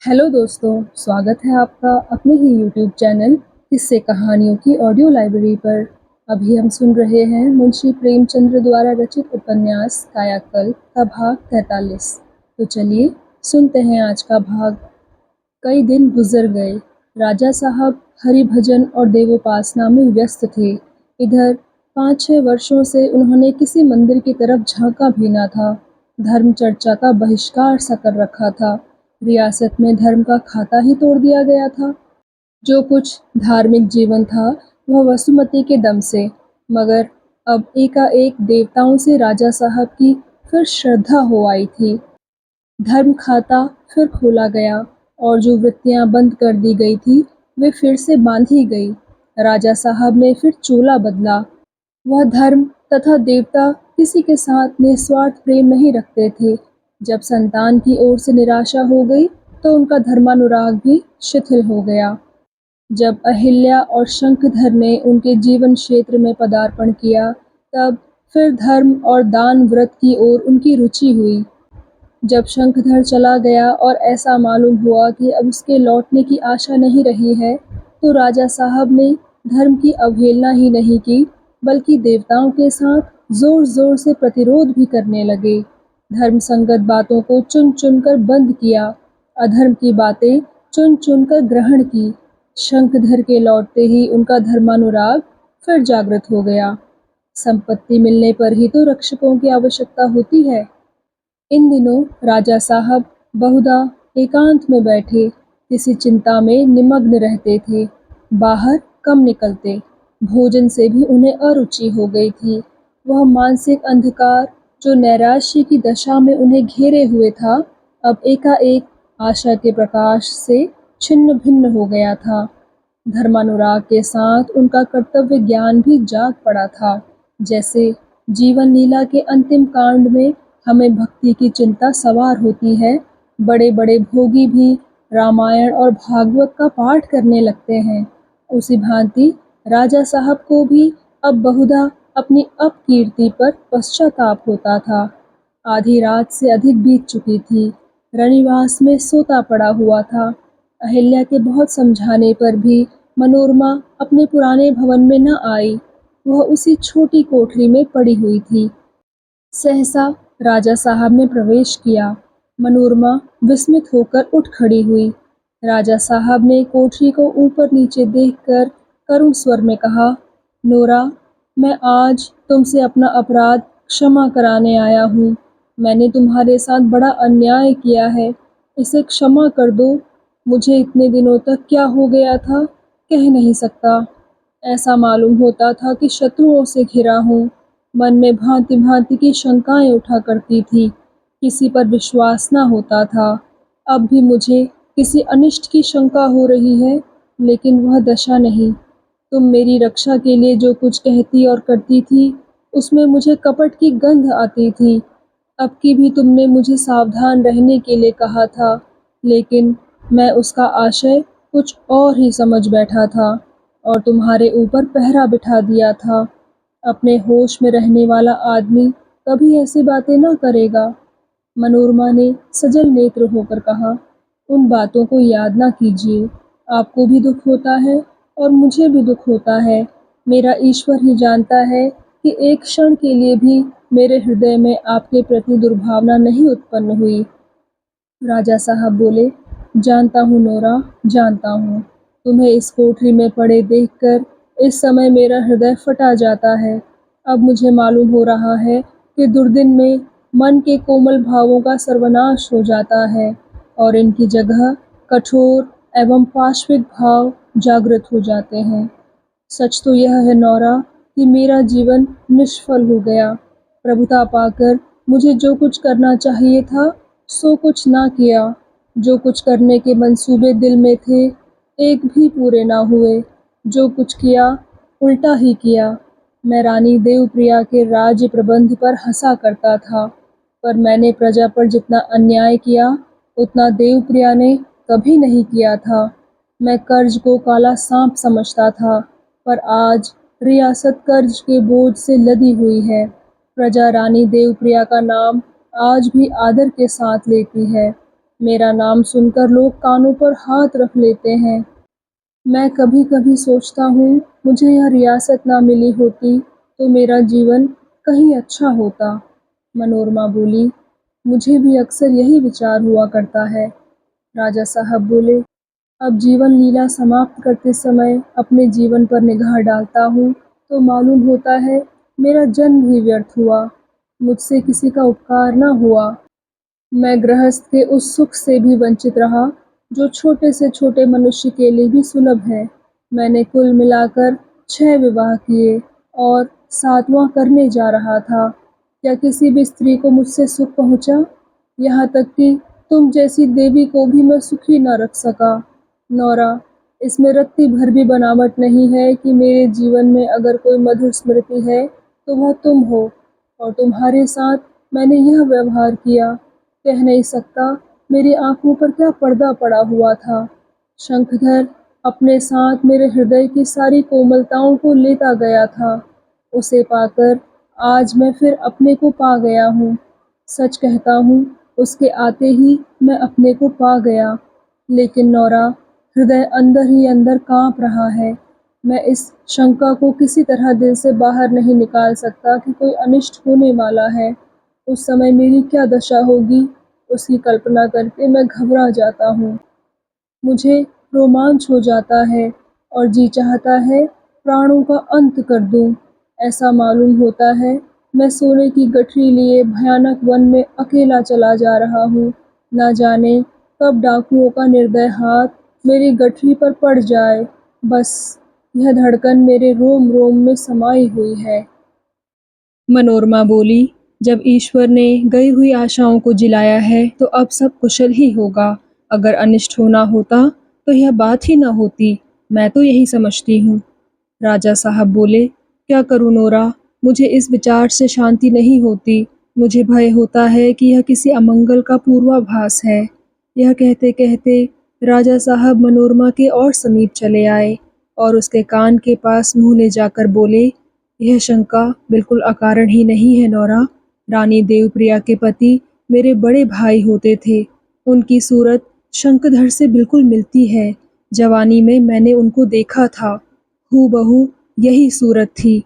Hello दोस्तों, स्वागत है आपका अपने ही यूट्यूब चैनल किस्से कहानियों की ऑडियो लाइब्रेरी पर। अभी हम सुन रहे हैं मुंशी प्रेमचंद्र द्वारा रचित उपन्यास कायाकल्प का भाग 43। तो चलिए सुनते हैं आज का भाग। कई दिन गुजर गए। राजा साहब हरि भजन और देवोपासना में व्यस्त थे। इधर 5-6 वर्षों से उन्होंने किसी मंदिर की तरफ झांका भी न था। धर्म चर्चा का बहिष्कार सा कर रखा था। रियासत में धर्म का खाता ही तोड़ दिया गया था। जो कुछ धार्मिक जीवन था वह वसुमती के दम से, मगर अब एकाएक देवताओं से राजा साहब की फिर श्रद्धा हो आई थी। धर्म खाता फिर खोला गया और जो वृत्तियां बंद कर दी गई थी वे फिर से बांधी गई। राजा साहब ने फिर चोला बदला। वह धर्म तथा देवता किसी के साथ निस्वार्थ प्रेम नहीं रखते थे। जब संतान की ओर से निराशा हो गई तो उनका धर्मानुराग भी शिथिल हो गया। जब अहिल्या और शंखधर ने उनके जीवन क्षेत्र में पदार्पण किया तब फिर धर्म और दान व्रत की ओर उनकी रुचि हुई। जब शंखधर चला गया और ऐसा मालूम हुआ कि अब उसके लौटने की आशा नहीं रही है तो राजा साहब ने धर्म की अवहेलना ही नहीं की बल्कि देवताओं के साथ जोर जोर से प्रतिरोध भी करने लगे। धर्म संगत बातों को चुन चुन कर बंद किया, अधर्म की बातें चुन चुन कर ग्रहण की। शंखधर के लौटते ही उनका धर्मानुराग फिर जागृत हो गया। संपत्ति मिलने पर ही तो रक्षकों की आवश्यकता होती है। इन दिनों राजा साहब बहुधा एकांत में बैठे किसी चिंता में निमग्न रहते थे। बाहर कम निकलते। भोजन से भी उन्हें अरुचि हो गई थी। वह मानसिक अंधकार जो नैराश्य की दशा में उन्हें घेरे हुए था अब एकाएक आशा के प्रकाश से छिन्न भिन्न हो गया था। धर्मानुराग के साथ उनका कर्तव्य ज्ञान भी जाग पड़ा था। जैसे जीवन लीला के अंतिम कांड में हमें भक्ति की चिंता सवार होती है, बड़े बड़े भोगी भी रामायण और भागवत का पाठ करने लगते हैं। उसी भांति राजा साहब को भी अब बहुधा अपनी अपकीर्ति पर पश्चाताप होता था। आधी रात से अधिक बीत चुकी थी। रनिवास में सोता पड़ा हुआ था। अहिल्या के बहुत समझाने पर भी मनोरमा अपने पुराने भवन में न आई। वह उसी छोटी कोठरी में पड़ी हुई थी। सहसा राजा साहब ने प्रवेश किया। मनोरमा विस्मित होकर उठ खड़ी हुई। राजा साहब ने कोठरी को ऊपर नीचे देखकर करुण स्वर में कहा, नोरा, मैं आज तुमसे अपना अपराध क्षमा कराने आया हूँ। मैंने तुम्हारे साथ बड़ा अन्याय किया है, इसे क्षमा कर दो। मुझे इतने दिनों तक क्या हो गया था कह नहीं सकता। ऐसा मालूम होता था कि शत्रुओं से घिरा हूँ। मन में भांति भांति की शंकाएं उठा करती थी। किसी पर विश्वास न होता था। अब भी मुझे किसी अनिष्ट की शंका हो रही है, लेकिन वह दशा नहीं। तुम मेरी रक्षा के लिए जो कुछ कहती और करती थी उसमें मुझे कपट की गंध आती थी। अब की भी तुमने मुझे सावधान रहने के लिए कहा था, लेकिन मैं उसका आशय कुछ और ही समझ बैठा था और तुम्हारे ऊपर पहरा बिठा दिया था। अपने होश में रहने वाला आदमी कभी ऐसी बातें न करेगा। मनोरमा ने सजल नेत्र होकर कहा, उन बातों को याद ना कीजिए। आपको भी दुख होता है और मुझे भी दुख होता है। मेरा ईश्वर ही जानता है कि एक क्षण के लिए भी मेरे हृदय में आपके प्रति दुर्भावना नहीं उत्पन्न हुई। राजा साहब बोले, जानता हूँ नोरा, जानता हूँ। तुम्हें इस कोठरी में पड़े देखकर इस समय मेरा हृदय फटा जाता है। अब मुझे मालूम हो रहा है कि दुर्दिन में मन के कोमल भावों का सर्वनाश हो जाता है और इनकी जगह कठोर एवं पाशविक भाव जागृत हो जाते हैं। सच तो यह है नौरा कि मेरा जीवन निष्फल हो गया। प्रभुता पाकर मुझे जो कुछ करना चाहिए था सो कुछ ना किया। जो कुछ करने के मंसूबे दिल में थे एक भी पूरे ना हुए। जो कुछ किया उल्टा ही किया। मैं रानी देवप्रिया के राज्य प्रबंध पर हंसा करता था, पर मैंने प्रजा पर जितना अन्याय किया उतना देवप्रिया ने कभी नहीं किया था। मैं कर्ज को काला सांप समझता था, पर आज रियासत कर्ज के बोझ से लदी हुई है। प्रजा रानी देवप्रिया का नाम आज भी आदर के साथ लेती है। मेरा नाम सुनकर लोग कानों पर हाथ रख लेते हैं। मैं कभी कभी सोचता हूँ, मुझे यह रियासत ना मिली होती तो मेरा जीवन कहीं अच्छा होता। मनोरमा बोली, मुझे भी अक्सर यही विचार हुआ करता है। राजा साहब बोले, अब जीवन लीला समाप्त करते समय अपने जीवन पर निगाह डालता हूँ तो मालूम होता है मेरा जन्म ही व्यर्थ हुआ। मुझसे किसी का उपकार न हुआ। मैं गृहस्थ के उस सुख से भी वंचित रहा जो छोटे से छोटे मनुष्य के लिए भी सुलभ है। मैंने कुल मिलाकर 6 विवाह किए और 7वां करने जा रहा था। क्या किसी भी स्त्री को मुझसे सुख पहुंचा? यहाँ तक कि तुम जैसी देवी को भी मैं सुखी न रख सका। नौरा, इसमें रत्ती भर भी बनावट नहीं है कि मेरे जीवन में अगर कोई मधुर स्मृति है तो वह तुम हो, और तुम्हारे साथ मैंने यह व्यवहार किया। कह नहीं सकता मेरी आंखों पर क्या पर्दा पड़ा हुआ था। शंखधर अपने साथ मेरे हृदय की सारी कोमलताओं को लेता गया था। उसे पाकर आज मैं फिर अपने को पा गया हूँ। सच कहता हूँ, उसके आते ही मैं अपने को पा गया। लेकिन नौरा, हृदय अंदर ही अंदर कांप रहा है। मैं इस शंका को किसी तरह दिल से बाहर नहीं निकाल सकता कि कोई अनिष्ट होने वाला है। उस समय मेरी क्या दशा होगी, उसकी कल्पना करके मैं घबरा जाता हूँ। मुझे रोमांच हो जाता है और जी चाहता है प्राणों का अंत कर दूं। ऐसा मालूम होता है मैं सोने की गठरी लिए भयानक वन में अकेला चला जा रहा हूँ। ना जाने कब डाकुओं का निर्दय हाथ मेरी गठरी पर पड़ जाए। बस यह धड़कन मेरे रोम रोम में समाई हुई है। मनोरमा बोली, जब ईश्वर ने गई हुई आशाओं को जिलाया है तो अब सब कुशल ही होगा। अगर अनिष्ट होना होता तो यह बात ही न होती। मैं तो यही समझती हूँ। राजा साहब बोले, क्या करूँ नोरा, मुझे इस विचार से शांति नहीं होती। मुझे भय होता है कि यह किसी अमंगल का पूर्वाभास है। यह कहते कहते राजा साहब मनोरमा के और समीप चले आए और उसके कान के पास मुंह ले जाकर बोले, यह शंका बिल्कुल अकारण ही नहीं है नौरा। रानी देवप्रिया के पति मेरे बड़े भाई होते थे। उनकी सूरत शंखधर से बिल्कुल मिलती है। जवानी में मैंने उनको देखा था। हूबहू यही सूरत थी।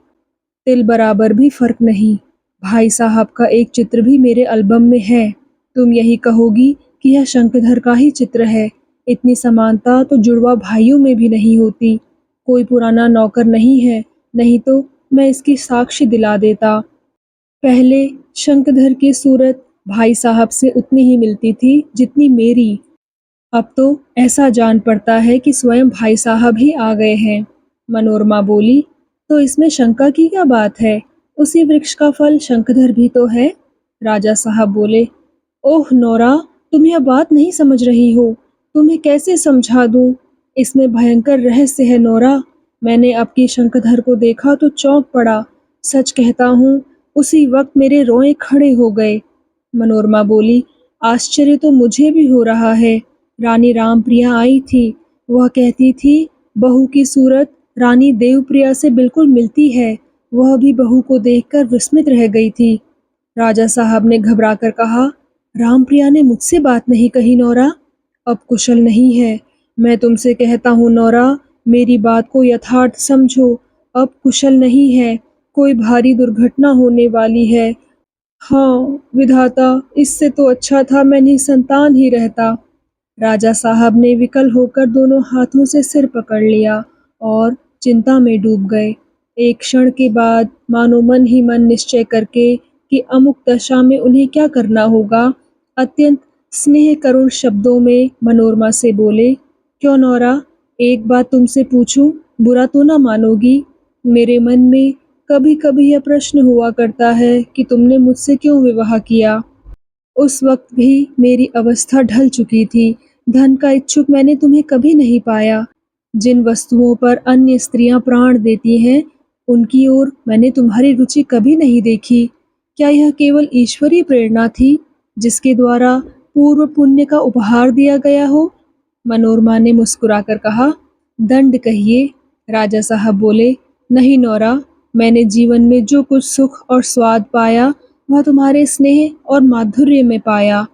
तिल बराबर भी फर्क नहीं। भाई साहब का एक चित्र भी मेरे एल्बम में है। तुम यही कहोगी कि यह शंखधर का ही चित्र है। इतनी समानता तो जुड़वा भाइयों में भी नहीं होती। कोई पुराना नौकर नहीं है, नहीं तो मैं इसकी साक्षी दिला देता। पहले शंखधर की सूरत भाई साहब से उतनी ही मिलती थी जितनी मेरी। अब तो ऐसा जान पड़ता है कि स्वयं भाई साहब ही आ गए हैं। मनोरमा बोली, तो इसमें शंका की क्या बात है? उसी वृक्ष का फल शंखधर भी तो है। राजा साहब बोले, ओह नौरा, तुम यह बात नहीं समझ रही हो। तुम्हें कैसे समझा दूं? इसमें भयंकर रहस्य है नौरा। मैंने आपकी शंखधर को देखा तो चौंक पड़ा। सच कहता हूँ, उसी वक्त मेरे रोए खड़े हो गए। मनोरमा बोली, आश्चर्य तो मुझे भी हो रहा है। रानी रामप्रिया आई थी। वह कहती थी बहू की सूरत रानी देवप्रिया से बिल्कुल मिलती है। वह भी बहू को देखकर विस्मित रह गई थी। राजा साहब ने घबरा कर कहा, रामप्रिया ने मुझसे बात नहीं कही नौरा। अब कुशल नहीं है। मैं तुमसे कहता हूँ नौरा, मेरी बात को यथार्थ समझो। अब कुशल नहीं है। कोई भारी दुर्घटना होने वाली है। हाँ विधाता, इससे तो अच्छा था मैं निसंतान ही रहता। राजा साहब ने विकल होकर दोनों हाथों से सिर पकड़ लिया और चिंता में डूब गए। एक क्षण के बाद मानो मन ही मन निश्चय करके कि अमुक दशा में उन्हें क्या करना होगा, अत्यंत स्नेह करुण शब्दों में मनोरमा से बोले, क्यों नौरा, एक बात तुमसे पूछूं, बुरा तो ना मानोगी? मेरे मन में कभी कभी यह प्रश्न हुआ करता है कि तुमने मुझसे क्यों विवाह किया। उस वक्त भी मेरी अवस्था ढल चुकी थी। धन का इच्छुक मैंने तुम्हें कभी नहीं पाया। जिन वस्तुओं पर अन्य स्त्रियां प्राण देती हैं, उनकी ओर मैंने तुम्हारी रुचि कभी नहीं देखी। क्या यह केवल ईश्वरीय प्रेरणा थी, जिसके द्वारा पूर्व पुण्य का उपहार दिया गया हो? मनोरमा ने मुस्कुराकर कहा, दंड कहिए। राजा साहब बोले, नहीं नौरा, मैंने जीवन में जो कुछ सुख और स्वाद पाया वह तुम्हारे स्नेह और माधुर्य में पाया।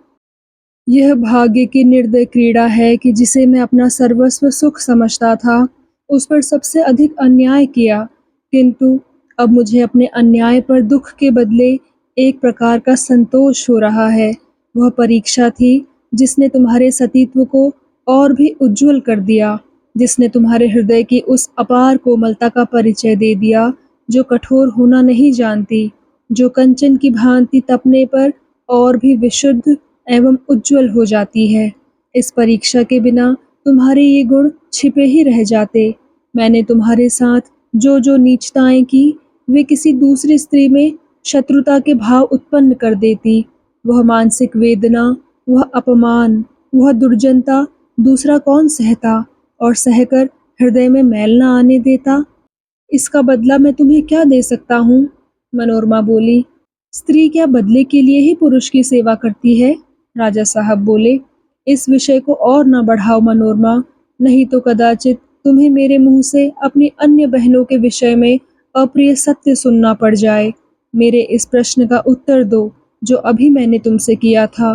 यह भाग्य की निर्दय क्रीड़ा है कि जिसे मैं अपना सर्वस्व सुख समझता था, उस पर सबसे अधिक अन्याय किया, किंतु अब मुझे अपने अन्याय पर दुख के बदले एक प्रकार का संतोष हो रहा है। वह परीक्षा थी जिसने तुम्हारे सतीत्व को और भी उज्ज्वल कर दिया, जिसने तुम्हारे हृदय की उस अपार कोमलता का परिचय दे दिया जो कठोर होना नहीं जानती, जो कंचन की भांति तपने पर और भी विशुद्ध एवं उज्ज्वल हो जाती है। इस परीक्षा के बिना तुम्हारे ये गुण छिपे ही रह जाते। मैंने तुम्हारे साथ जो जो नीचताएं की, वे किसी दूसरी स्त्री में शत्रुता के भाव उत्पन्न कर देती। वह मानसिक वेदना, वह अपमान, वह दुर्जनता दूसरा कौन सहता, और सहकर हृदय में मैल न आने देता। इसका बदला मैं तुम्हें क्या दे सकता हूँ? मनोरमा बोली। स्त्री क्या बदले के लिए ही पुरुष की सेवा करती है? राजा साहब बोले। इस विषय को और न बढ़ाओ मनोरमा, नहीं तो कदाचित तुम्हें मेरे मुंह से अपनी अन्य बहनों के विषय में अप्रिय सत्य सुनना पड़ जाए। मेरे इस प्रश्न का उत्तर दो जो अभी मैंने तुमसे किया था।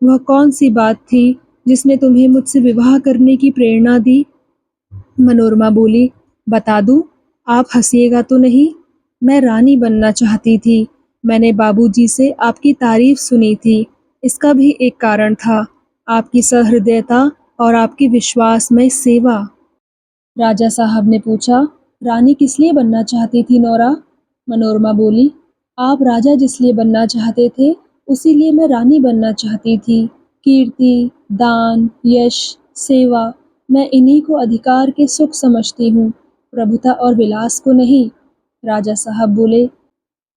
वह कौन सी बात थी जिसने तुम्हें मुझसे विवाह करने की प्रेरणा दी? मनोरमा बोली। बता दूं? आप हंसिएगा तो नहीं? मैं रानी बनना चाहती थी। मैंने बाबूजी से आपकी तारीफ सुनी थी। इसका भी एक कारण था, आपकी सहृदयता और आपकी विश्वासमय सेवा। राजा साहब ने पूछा, रानी किस लिए बनना चाहती थी नौरा? मनोरमा बोली, आप राजा जिस लिए बनना चाहते थे, उसी लिए मैं रानी बनना चाहती थी। कीर्ति, दान, यश, सेवा, मैं इन्हीं को अधिकार के सुख समझती हूँ, प्रभुता और विलास को नहीं। राजा साहब बोले,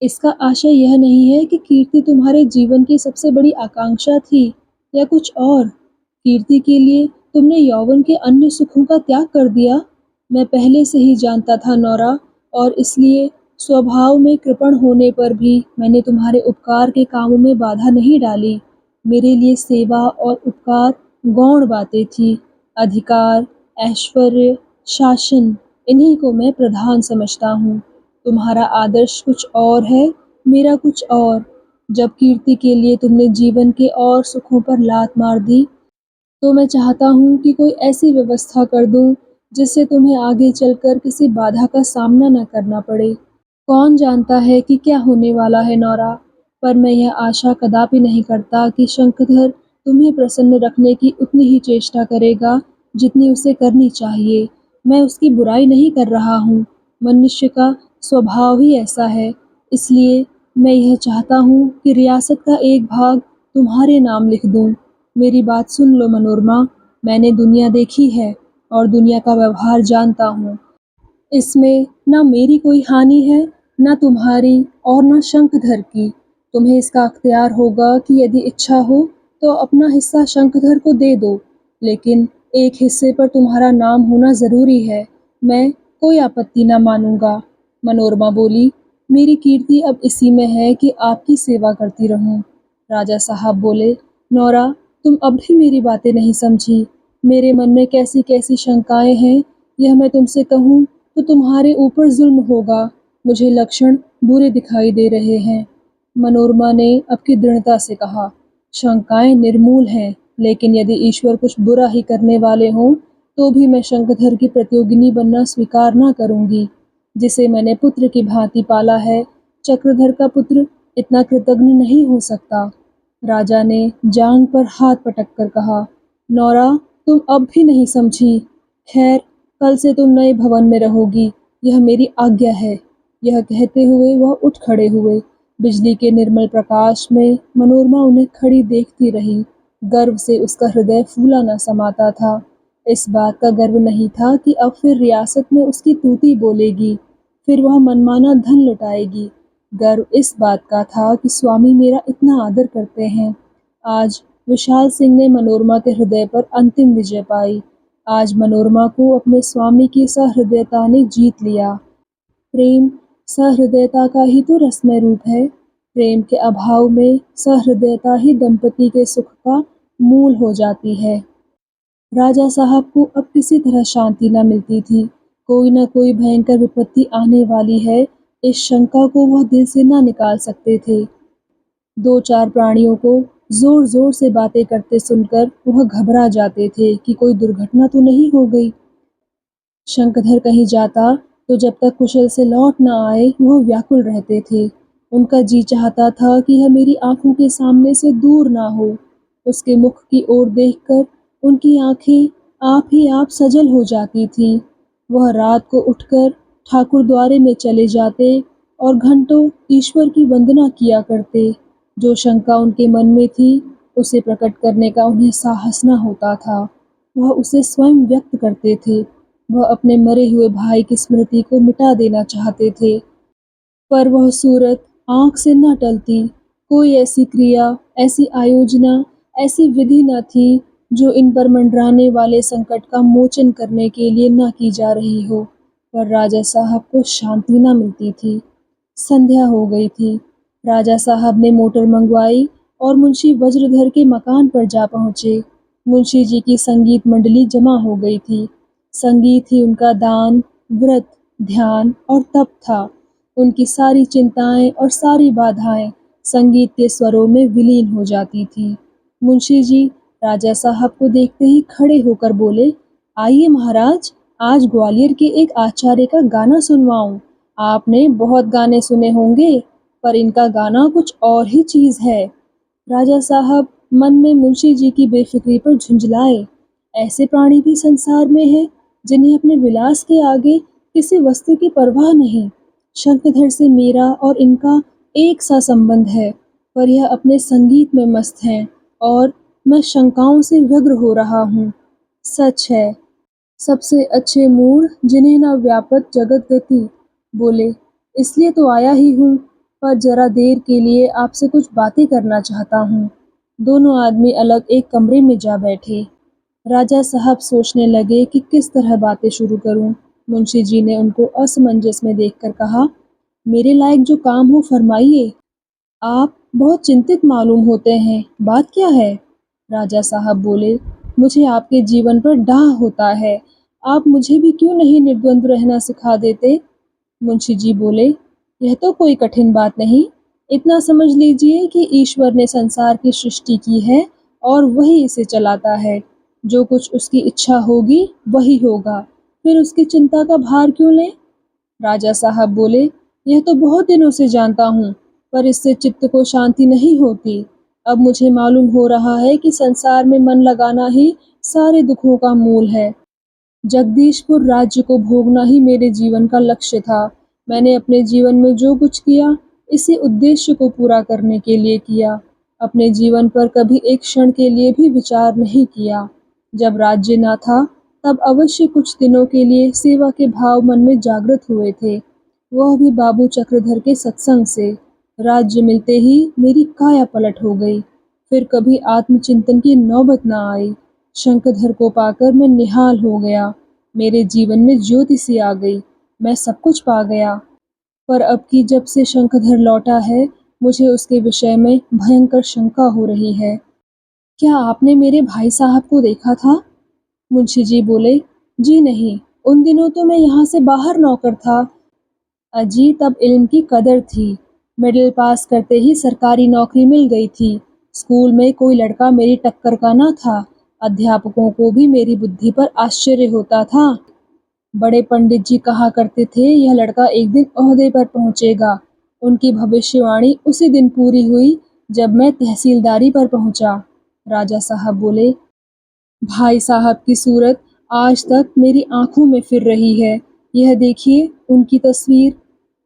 इसका आशय यह नहीं है कि कीर्ति तुम्हारे जीवन की सबसे बड़ी आकांक्षा थी या कुछ और। कीर्ति के लिए तुमने यौवन के अन्य सुखों का त्याग कर दिया। मैं पहले से ही जानता था नौरा, और इसलिए स्वभाव में कृपण होने पर भी मैंने तुम्हारे उपकार के कामों में बाधा नहीं डाली। मेरे लिए सेवा और उपकार गौण बातें थी। अधिकार, ऐश्वर्य, शासन, इन्हीं को मैं प्रधान समझता हूँ। तुम्हारा आदर्श कुछ और है, मेरा कुछ और। जब कीर्ति के लिए तुमने जीवन के और सुखों पर लात मार दी, तो मैं चाहता हूँ कि कोई ऐसी व्यवस्था कर दूँ जिससे तुम्हें आगे चलकर किसी बाधा का सामना न करना पड़े। कौन जानता है कि क्या होने वाला है नौरा, पर मैं यह आशा कदापि नहीं करता कि शंखधर तुम्हें प्रसन्न रखने की उतनी ही चेष्टा करेगा जितनी उसे करनी चाहिए। मैं उसकी बुराई नहीं कर रहा हूँ, मनुष्य का स्वभाव ही ऐसा है। इसलिए मैं यह चाहता हूँ कि रियासत का एक भाग तुम्हारे नाम लिख दूँ। मेरी बात सुन लो मनोरमा, मैंने दुनिया देखी है और दुनिया का व्यवहार जानता हूँ। इसमें ना मेरी कोई हानि है, ना तुम्हारी और ना शंखधर की। तुम्हें इसका अख्तियार होगा कि यदि इच्छा हो तो अपना हिस्सा शंखधर को दे दो, लेकिन एक हिस्से पर तुम्हारा नाम होना ज़रूरी है। मैं कोई आपत्ति ना मानूंगा। मनोरमा बोली, मेरी कीर्ति अब इसी में है कि आपकी सेवा करती रहूं। राजा साहब बोले, नौरा, तुम अब भी मेरी बातें नहीं समझी। मेरे मन में कैसी कैसी शंकाएं हैं, यह मैं तुमसे कहूँ तो तुम्हारे ऊपर जुल्म होगा। मुझे लक्षण बुरे दिखाई दे रहे हैं। मनोरमा ने अपनी दृढ़ता से कहा, शंकाएं निर्मूल हैं, लेकिन यदि ईश्वर कुछ बुरा ही करने वाले हों तो भी मैं शंखधर की प्रतियोगिनी बनना स्वीकार न करूंगी, जिसे मैंने पुत्र की भांति पाला है। चक्रधर का पुत्र इतना कृतघ्न नहीं हो सकता। राजा ने जांग पर हाथ पटक कर कहा, नौरा, तुम अब भी नहीं समझी। खैर, कल से तुम नए भवन में रहोगी, यह मेरी आज्ञा है। यह कहते हुए वह उठ खड़े हुए। बिजली के निर्मल प्रकाश में मनोरमा उन्हें खड़ी देखती रही। गर्व से उसका हृदय फूला न समाता था। इस बात का गर्व नहीं था कि अब फिर रियासत में उसकी तूती बोलेगी, फिर वह मनमाना धन लुटाएगी। गर्व इस बात का था कि स्वामी मेरा इतना आदर करते हैं। आज विशाल सिंह ने मनोरमा के हृदय पर अंतिम विजय पाई। आज मनोरमा को अपने स्वामी की सहृदयता ने जीत लिया। प्रेम सहृदयता का ही तो रसमय रूप है। प्रेम के अभाव में सहृदयता ही दंपति के सुख का मूल हो जाती है। राजा साहब को अब किसी तरह शांति न मिलती थी। कोई न कोई भयंकर विपत्ति आने वाली है, इस शंका को वह दिल से न निकाल सकते थे। दो चार प्राणियों को जोर जोर से बातें करते सुनकर वह घबरा जाते थे कि कोई दुर्घटना तो नहीं हो गई। शंखधर कहीं जाता तो जब तक कुशल से लौट न आए वह व्याकुल रहते थे। उनका जी चाहता था कि यह मेरी आंखों के सामने से दूर ना हो। उसके मुख की ओर देखकर उनकी आंखें आप ही आप सजल हो जाती थीं। वह रात को उठकर ठाकुर द्वारे में चले जाते और घंटों ईश्वर की वंदना किया करते। जो शंका उनके मन में थी उसे प्रकट करने का उन्हें साहस न होता था। वह उसे स्वयं व्यक्त करते थे। वह अपने मरे हुए भाई की स्मृति को मिटा देना चाहते थे, पर वह सूरत आँख से न टलती। कोई ऐसी क्रिया, ऐसी आयोजना, ऐसी विधि न थी जो इन पर मंडराने वाले संकट का मोचन करने के लिए न की जा रही हो। पर राजा साहब को शांति न मिलती थी। संध्या हो गई थी। राजा साहब ने मोटर मंगवाई और मुंशी वज्रधर के मकान पर जा पहुँचे। मुंशी जी की संगीत मंडली जमा हो गई थी। संगीत ही उनका दान, व्रत, ध्यान और तप था। उनकी सारी चिंताएं और सारी बाधाएं संगीत के स्वरों में विलीन हो जाती थी। मुंशी जी राजा साहब को देखते ही खड़े होकर बोले, आइए महाराज, आज ग्वालियर के एक आचार्य का गाना सुनवाऊं। आपने बहुत गाने सुने होंगे, पर इनका गाना कुछ और ही चीज है। राजा साहब मन में मुंशी जी की बेफिक्री पर झुंझलाए। ऐसे प्राणी भी संसार में हैं जिन्हें अपने विलास के आगे किसी वस्तु की परवाह नहीं। शंखधर से मेरा और इनका एक सा संबंध है, पर यह अपने संगीत में मस्त हैं और मैं शंकाओं से व्यग्र हो रहा हूँ। सच है, सबसे अच्छे मूड जिन्हें न व्यापत जगत गति। बोले, इसलिए तो आया ही हूँ, पर जरा देर के लिए आपसे कुछ बातें करना चाहता हूँ। दोनों आदमी अलग एक कमरे में जा बैठे। राजा साहब सोचने लगे कि किस तरह बातें शुरू करूं। मुंशी जी ने उनको असमंजस में देखकर कहा, मेरे लायक जो काम हो फरमाइए। आप बहुत चिंतित मालूम होते हैं, बात क्या है? राजा साहब बोले, मुझे आपके जीवन पर डाह होता है। आप मुझे भी क्यों नहीं निर्द्वंद रहना सिखा देते? मुंशी जी बोले, यह तो कोई कठिन बात नहीं। इतना समझ लीजिए कि ईश्वर ने संसार की सृष्टि की है और वही इसे चलाता है। जो कुछ उसकी इच्छा होगी वही होगा, फिर उसकी चिंता का भार क्यों लें? राजा साहब बोले, यह तो बहुत दिनों से जानता हूँ, पर इससे चित्त को शांति नहीं होती। अब मुझे मालूम हो रहा है कि संसार में मन लगाना ही सारे दुखों का मूल है। जगदीशपुर राज्य को भोगना ही मेरे जीवन का लक्ष्य था। मैंने अपने जीवन में जो कुछ किया, इसी उद्देश्य को पूरा करने के लिए किया। अपने जीवन पर कभी एक क्षण के लिए भी विचार नहीं किया। जब राज्य न था, तब अवश्य कुछ दिनों के लिए सेवा के भाव मन में जागृत हुए थे, वह भी बाबू चक्रधर के सत्संग से। राज्य मिलते ही मेरी काया पलट हो गई। फिर कभी आत्मचिंतन की नौबत न आई। शंखधर को पाकर मैं निहाल हो गया। मेरे जीवन में ज्योति सी आ गई। मैं सब कुछ पा गया। पर अब की जब से शंखधर लौटा है, मुझे उसके विषय में भयंकर शंका हो रही है। क्या आपने मेरे भाई साहब को देखा था? मुंशी जी बोले, जी नहीं, उन दिनों तो मैं यहाँ से बाहर नौकर था। अजी, तब इल्म की कदर थी। मिडिल पास करते ही सरकारी नौकरी मिल गई थी। स्कूल में कोई लड़का मेरी टक्कर का ना था। अध्यापकों को भी मेरी बुद्धि पर आश्चर्य होता था। बड़े पंडित जी कहा करते थे, यह लड़का एक दिन ओहदे पर पहुंचेगा। उनकी भविष्यवाणी उसी दिन पूरी हुई जब मैं तहसीलदारी पर पहुंचा। राजा साहब बोले, भाई साहब की सूरत आज तक मेरी आंखों में फिर रही है। यह देखिए उनकी तस्वीर।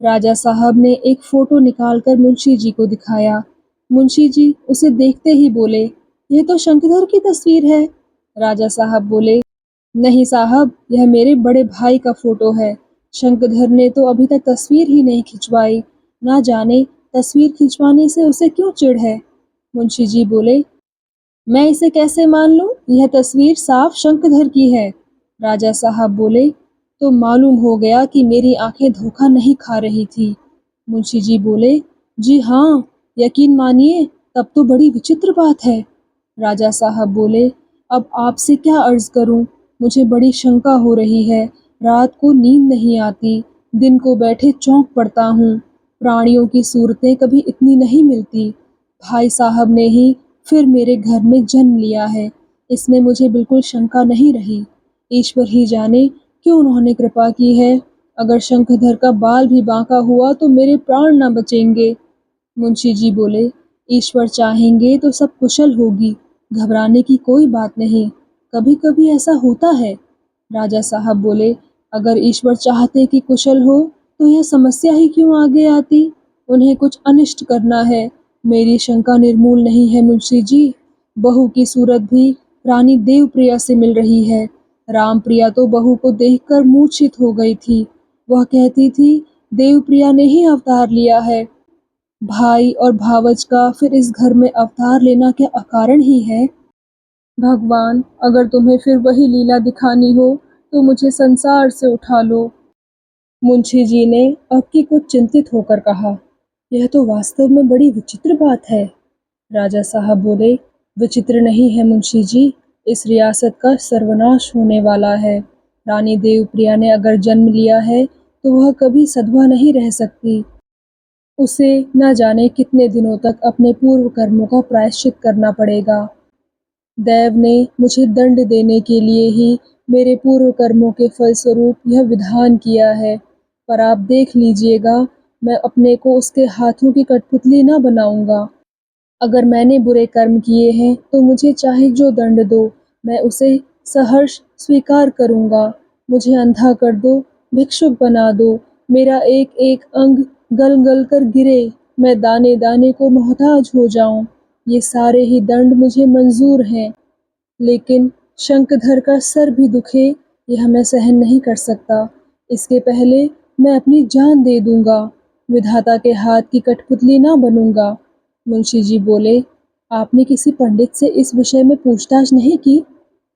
राजा साहब ने एक फोटो निकालकर मुंशी जी को दिखाया। मुंशी जी उसे देखते ही बोले, यह तो शंखधर की तस्वीर है। राजा साहब बोले, नहीं साहब, यह मेरे बड़े भाई का फोटो है। शंखधर ने तो अभी तक तस्वीर ही नहीं खिंचवाई। ना जाने तस्वीर खिंचवाने से उसे क्यों चिढ़ है। मुंशी जी बोले, मैं इसे कैसे मान लूं? यह तस्वीर साफ शंखधर की है। राजा साहब बोले, तो मालूम हो गया कि मेरी आंखें धोखा नहीं खा रही थी। मुंशी जी बोले, जी हाँ, यकीन मानिए, तब तो बड़ी विचित्र बात है। राजा साहब बोले, अब आपसे क्या अर्ज करूं? मुझे बड़ी शंका हो रही है। रात को नींद नहीं आती, दिन को बैठे चौंक पड़ता हूँ। प्राणियों की सूरतें कभी इतनी नहीं मिलती। भाई साहब ने ही फिर मेरे घर में जन्म लिया है। इसमें मुझे बिल्कुल शंका नहीं रही। ईश्वर ही जाने क्यों उन्होंने कृपा की है। अगर शंखधर का बाल भी बांका हुआ तो मेरे प्राण न बचेंगे। मुंशी जी बोले, ईश्वर चाहेंगे तो सब कुशल होगी, घबराने की कोई बात नहीं। कभी कभी ऐसा होता है। राजा साहब बोले, अगर ईश्वर चाहते कि कुशल हो तो यह समस्या ही क्यों आगे आती। उन्हें कुछ अनिष्ट करना है। मेरी शंका निर्मूल नहीं है मुंशी जी। बहू की सूरत भी रानी देवप्रिया से मिल रही है। रामप्रिया तो बहू को देखकर मूर्छित हो गई थी। वह कहती थी देवप्रिया ने ही अवतार लिया है। भाई और भावज का फिर इस घर में अवतार लेना क्या अकारण ही है। भगवान, अगर तुम्हें फिर वही लीला दिखानी हो तो मुझे संसार से उठा लो। मुंशी जी ने अब की कुछ चिंतित होकर कहा, यह तो वास्तव में बड़ी विचित्र बात है। राजा साहब बोले, विचित्र नहीं है मुंशी जी, इस रियासत का सर्वनाश होने वाला है। रानी देवप्रिया ने अगर जन्म लिया है तो वह कभी सधवा नहीं रह सकती। उसे न जाने कितने दिनों तक अपने पूर्व कर्मों का प्रायश्चित करना पड़ेगा। दैव ने मुझे दंड देने के लिए ही मेरे पूर्व कर्मों के फलस्वरूप यह विधान किया है। पर आप देख लीजिएगा, मैं अपने को उसके हाथों की कठपुतली न बनाऊंगा। अगर मैंने बुरे कर्म किए हैं तो मुझे चाहे जो दंड दो, मैं उसे सहर्ष स्वीकार करूंगा। मुझे अंधा कर दो, भिक्षुक बना दो, मेरा एक एक अंग गल गल कर गिरे, मैं दाने दाने को मोहताज हो जाऊं, ये सारे ही दंड मुझे मंजूर हैं। लेकिन शंखधर का सर भी दुखे, यह मैं सहन नहीं कर सकता। इसके पहले मैं अपनी जान दे दूंगा, विधाता के हाथ की कठपुतली ना बनूंगा। मुंशी जी बोले, आपने किसी पंडित से इस विषय में पूछताछ नहीं की।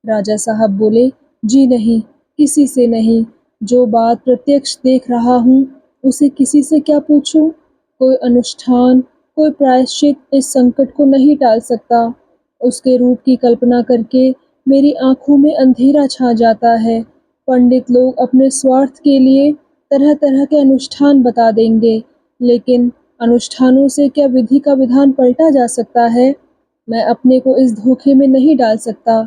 राजा साहब बोले, जी नहीं, किसी से नहीं। जो बात प्रत्यक्ष देख रहा हूँ उसे किसी से क्या पूछूं। कोई अनुष्ठान, कोई प्रायश्चित इस संकट को नहीं टाल सकता। उसके रूप की कल्पना करके मेरी आंखों में अंधेरा छा जाता है। पंडित लोग अपने स्वार्थ के लिए तरह तरह के अनुष्ठान बता देंगे, लेकिन अनुष्ठानों से क्या विधि का विधान पलटा जा सकता है। मैं अपने को इस धोखे में नहीं डाल सकता।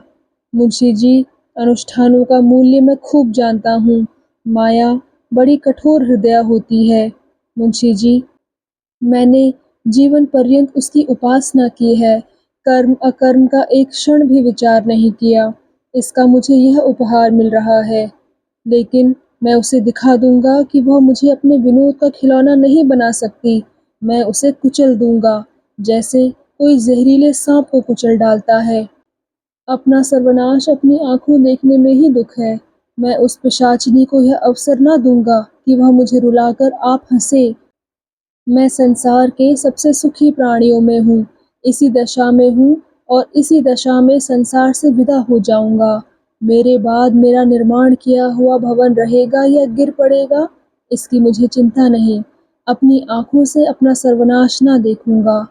मुंशी जी, अनुष्ठानों का मूल्य मैं खूब जानता हूँ। माया बड़ी कठोर हृदय होती है। मुंशी जी, मैंने जीवन पर्यंत उसकी उपासना की है, कर्म अकर्म का एक क्षण भी विचार नहीं किया। इसका मुझे यह उपहार मिल रहा है, लेकिन मैं उसे दिखा दूंगा कि वह मुझे अपने विनोद का खिलौना नहीं बना सकती। मैं उसे कुचल दूंगा, जैसे कोई जहरीले सांप को कुचल डालता है। अपना सर्वनाश अपनी आंखों देखने में ही दुख है। मैं उस पिशाचिनी को यह अवसर ना दूंगा कि वह मुझे रुलाकर आप हंसे। मैं संसार के सबसे सुखी प्राणियों में हूँ, इसी दशा में हूँ और इसी दशा में संसार से विदा हो जाऊंगा। मेरे बाद मेरा निर्माण किया हुआ भवन रहेगा या गिर पड़ेगा, इसकी मुझे चिंता नहीं। अपनी आंखों से अपना सर्वनाश ना देखूंगा।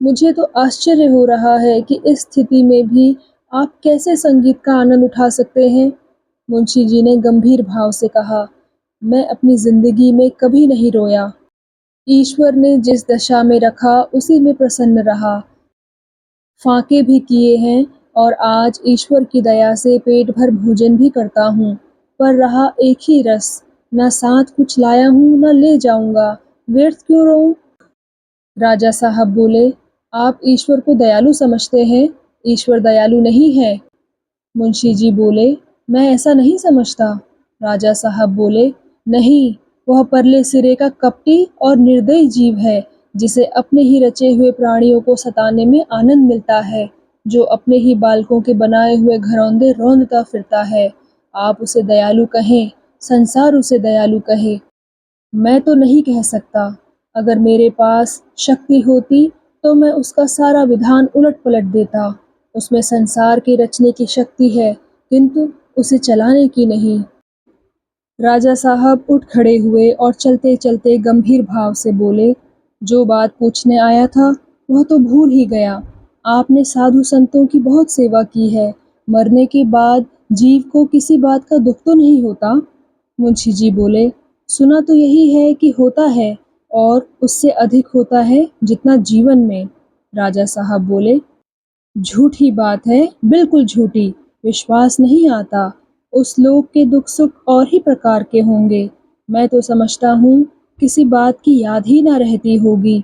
मुझे तो आश्चर्य हो रहा है कि इस स्थिति में भी आप कैसे संगीत का आनंद उठा सकते हैं। मुंशी जी ने गंभीर भाव से कहा, मैं अपनी जिंदगी में कभी नहीं रोया। ईश्वर ने जिस दशा में रखा उसी में प्रसन्न रहा। फाके भी किए हैं और आज ईश्वर की दया से पेट भर भोजन भी करता हूँ। पर रहा एक ही रस, न साथ कुछ लाया हूँ न ले जाऊंगा, व्यर्थ क्यों रोऊं। राजा साहब बोले, आप ईश्वर को दयालु समझते हैं, ईश्वर दयालु नहीं है। मुंशी जी बोले, मैं ऐसा नहीं समझता। राजा साहब बोले, नहीं, वह परले सिरे का कपटी और निर्दयी जीव है, जिसे अपने ही रचे हुए प्राणियों को सताने में आनंद मिलता है, जो अपने ही बालकों के बनाए हुए घरौंदे रौंदता फिरता है। आप उसे दयालु कहें, संसार उसे दयालु कहे, मैं तो नहीं कह सकता। अगर मेरे पास शक्ति होती तो मैं उसका सारा विधान उलट पलट देता। उसमें संसार के रचने की शक्ति है, किंतु उसे चलाने की नहीं। राजा साहब उठ खड़े हुए और चलते चलते गंभीर भाव से बोले, जो बात पूछने आया था वह तो भूल ही गया। आपने साधु संतों की बहुत सेवा की है, मरने के बाद जीव को किसी बात का दुख तो नहीं होता। मुंशी जी बोले, सुना तो यही है कि होता है, और उससे अधिक होता है जितना जीवन में। राजा साहब बोले, झूठी बात है, बिल्कुल झूठी। विश्वास नहीं आता। उस लोग के दुख सुख और ही प्रकार के होंगे। मैं तो समझता हूँ किसी बात की याद ही ना रहती होगी।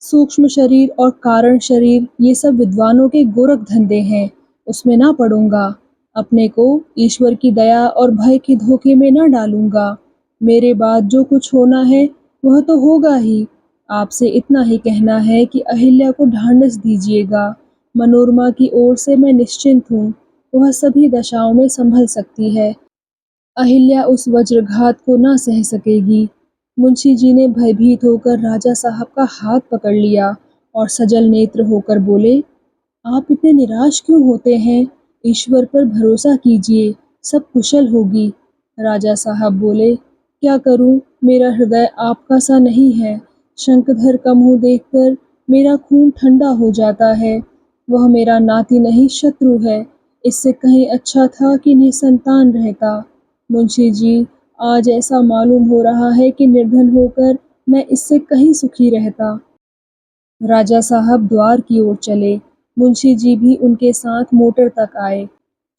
सूक्ष्म शरीर और कारण शरीर ये सब विद्वानों के गोरख धंधे हैं, उसमें ना पड़ूंगा। अपने को ईश्वर की दया और भय के धोखे में ना डालूंगा। मेरे बाद जो कुछ होना है वह तो होगा ही। आपसे इतना ही कहना है कि अहिल्या को ढांढस दीजिएगा। मनोरमा की ओर से मैं निश्चिंत हूँ, वह सभी दशाओं में संभल सकती है। अहिल्या उस वज्रघात को ना सह सकेगी। मुंशी जी ने भयभीत होकर राजा साहब का हाथ पकड़ लिया और सजल नेत्र होकर बोले, आप इतने निराश क्यों होते हैं? ईश्वर पर भरोसा कीजिए, सब कुशल होगी। राजा साहब बोले, क्या करूं, मेरा हृदय आपका सा नहीं है। शंखधर का मुंह देखकर मेरा खून ठंडा हो जाता है। वह मेरा नाती नहीं शत्रु है। इससे कहीं अच्छा था कि निसंतान रहता। मुंशी जी, आज ऐसा मालूम हो रहा है कि निर्धन होकर मैं इससे कहीं सुखी रहता। राजा साहब द्वार की ओर चले। मुंशी जी भी उनके साथ मोटर तक आए।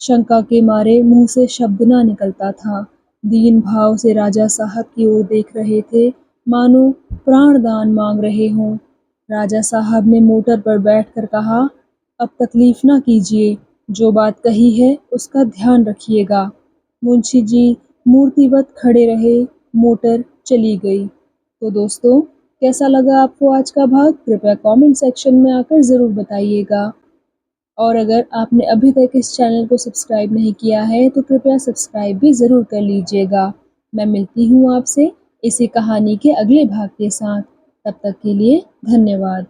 शंका के मारे मुंह से शब्द ना निकलता था। दीन भाव से राजा साहब की ओर देख रहे थे, मानो प्राण दान मांग रहे हों। राजा साहब ने मोटर पर बैठकर कहा, अब तकलीफ ना कीजिए, जो बात कही है उसका ध्यान रखिएगा। मुंशी जी मूर्तिवत खड़े रहे। मोटर चली गई। तो दोस्तों, कैसा लगा आपको आज का भाग? कृपया कमेंट सेक्शन में आकर ज़रूर बताइएगा। और अगर आपने अभी तक इस चैनल को सब्सक्राइब नहीं किया है तो कृपया सब्सक्राइब भी ज़रूर कर लीजिएगा। मैं मिलती हूँ आपसे इसी कहानी के अगले भाग के साथ। तब तक के लिए धन्यवाद।